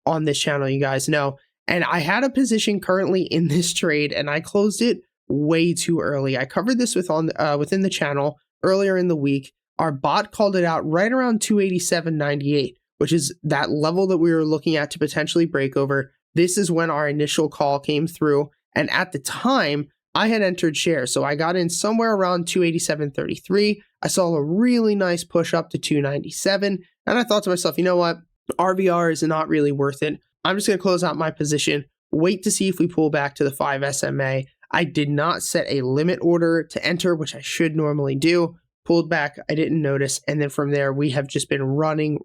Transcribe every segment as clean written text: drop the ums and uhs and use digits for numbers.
on this channel, you guys know. And I had a position currently in this trade and I closed it way too early. I covered this within the channel earlier in the week. Our bot called it out right around 287.98, which is that level that we were looking at to potentially break over. This is when our initial call came through. And at the time, I had entered shares. So I got in somewhere around 287.33. I saw a really nice push up to 297. And I thought to myself, you know what? RVR is not really worth it. I'm just going to close out my position, wait to see if we pull back to the 5 SMA. I did not set a limit order to enter, which I should normally do. Pulled back, I didn't notice. And then from there, we have just been running.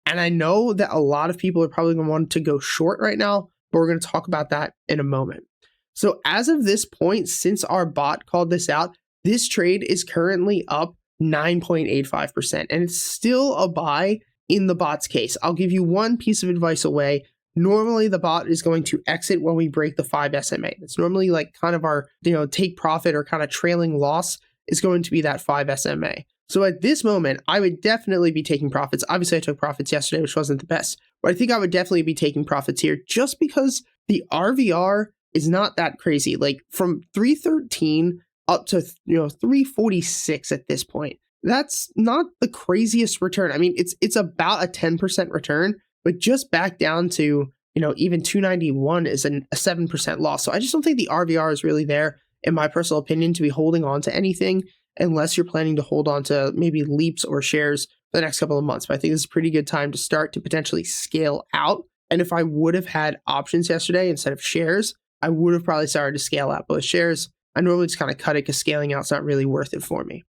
And I know that a lot of people are probably going to want to go short right now, but we're going to talk about that in a moment. So as of this point, since our bot called this out, this trade is currently up 9.85%. And it's still a buy in the bot's case. I'll give you one piece of advice away. Normally, the bot is going to exit when we break the 5 SMA. That's normally like kind of our, take profit or kind of trailing loss is going to be that 5 SMA. So at this moment, I would definitely be taking profits. Obviously, I took profits yesterday, which wasn't the best, but I think I would definitely be taking profits here just because the RVR is not that crazy. Like from 313 up to 346 at this point. That's not the craziest return. I mean, it's about a 10% return, but just back down to, even 291 is a 7% loss. So I just don't think the RVR is really there, in my personal opinion, to be holding on to anything unless you're planning to hold on to maybe leaps or shares for the next couple of months. But I think this is a pretty good time to start to potentially scale out. And if I would have had options yesterday instead of shares, I would have probably started to scale out. But with shares, I normally just kind of cut it because scaling out's not really worth it for me.